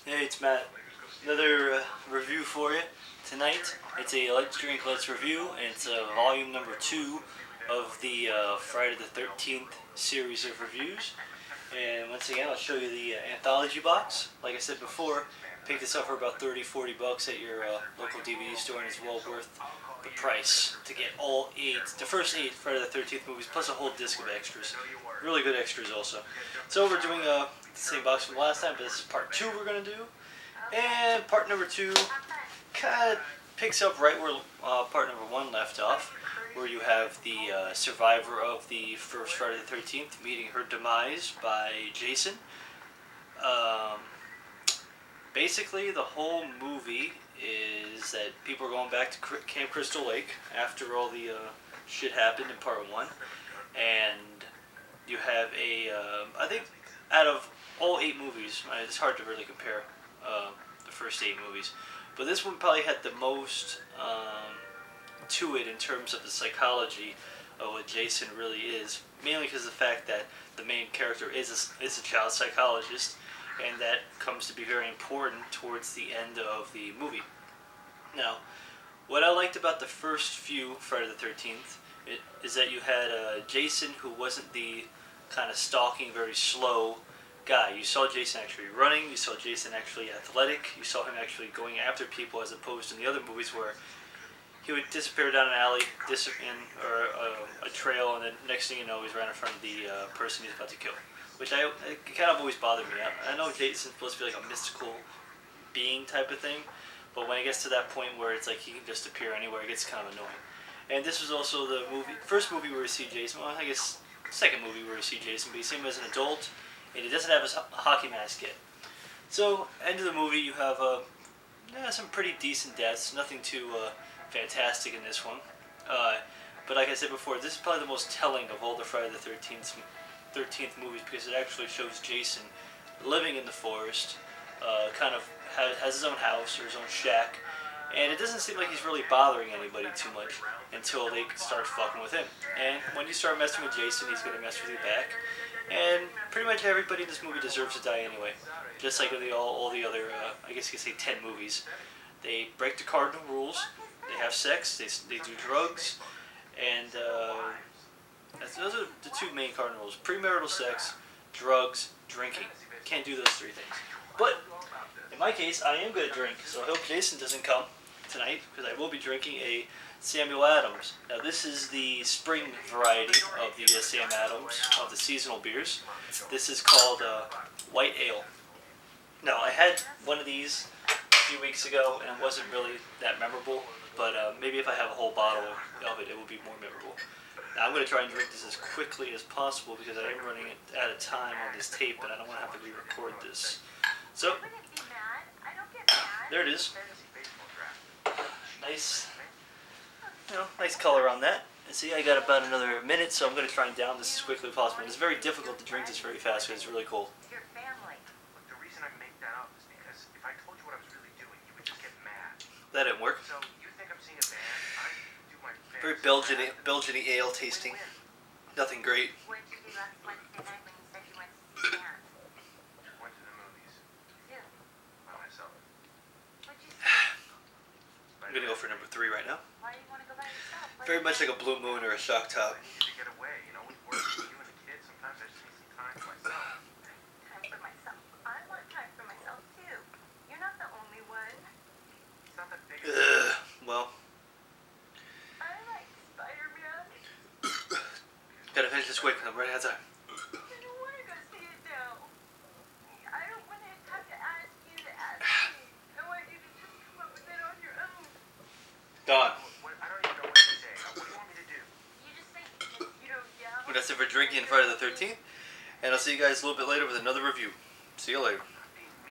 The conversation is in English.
Hey, it's Matt. Another review for you tonight. It's a Let's Drink, Let's Review, and it's volume number 2 of the Friday the 13th series of reviews. And once again, I'll show you the anthology box. Like I said before, pick this up for about 30-40 bucks at your local DVD store, and it's well worth the price to get all 8, the first 8 Friday the 13th movies, plus a whole disc of extras. Really good extras also. So we're doing the same box from last time, but this is part 2 we're going to do. And part number 2 kind of picks up right where part number 1 left off, where you have the survivor of the first Friday the 13th meeting her demise by Jason. Basically, the whole movie is that people are going back to Camp Crystal Lake after all the shit happened in part 1. And you have I think out of all 8 movies, it's hard to really compare the first 8 movies, but this one probably had the most to it in terms of the psychology of what Jason really is, mainly because of the fact that the main character is a child psychologist, and that comes to be very important towards the end of the movie. Now, what I liked about the first few Friday the 13th is that you had Jason, who wasn't the kind of stalking, very slow guy. You saw Jason actually running, you saw Jason actually athletic, you saw him actually going after people, as opposed to in the other movies where he would disappear down an alley, or a trail, and then next thing you know, he's right in front of the person he's about to kill. Which it kind of always bothered me. I know Jason's supposed to be like a mystical being type of thing, but when it gets to that point where it's like he can just appear anywhere, it gets kind of annoying. And this was also the first movie where we see Jason, well, I guess second movie where we see Jason, but you see him as an adult, and he doesn't have his hockey mask yet. So, end of the movie, you have some pretty decent deaths, nothing too fantastic in this one. But like I said before, this is probably the most telling of all the Friday the 13th movies, because it actually shows Jason living in the forest, kind of has his own house or his own shack, and it doesn't seem like he's really bothering anybody too much until they start fucking with him. And when you start messing with Jason, he's going to mess with you back. And pretty much everybody in this movie deserves to die anyway. Just like all the other, I guess you could say 10 movies. They break the cardinal rules, they have sex, they do drugs, and those are the 2 main cardinal rules. Premarital sex, drugs, drinking. Can't do those 3 things. But in my case, I am going to drink, so I hope Jason doesn't come tonight, because I will be drinking a Samuel Adams. Now, this is the spring variety of the Sam Adams, of the seasonal beers. This is called White Ale. Now, I had one of these a few weeks ago, and it wasn't really that memorable, but maybe if I have a whole bottle of it, it will be more memorable. Now, I'm going to try and drink this as quickly as possible, because I am running out of time on this tape, and I don't want to have to re-record this. So, there it is. Nice color on that. And see, I got about another minute, so I'm going to try and down this as quickly as possible. It's very difficult to drink this very fast because it's really cold. The reason I make that up is because if I told you what I was really doing, you would just get mad. That didn't work. So you think I'm seeing a band? I do my best. Very Belgian ale tasting. Nothing great. Where did you last Wednesday night when you said you went to see the band? Went to the movies Who? by myself. What'd you see? I'm going to go for number 3 right now. Why do you want to go by yourself? Very much like a Blue Moon or a Shock Top. I need to get away. You know, with work with you and the kids, sometimes I just need some time for myself. Time for myself. I want time for myself too. You're not the only one. It's not that big of Well, I like Spider-Man. gotta finish this quick because I'm running out of time. I don't want to go see it now. I don't want to have to ask you to ask me. I want you to just come up with it on your own. Done. I don't even know what to say. What do you want me to do? You just say you don't yell. Well, that's it for drinking Friday the 13th. And I'll see you guys a little bit later with another review. See you later.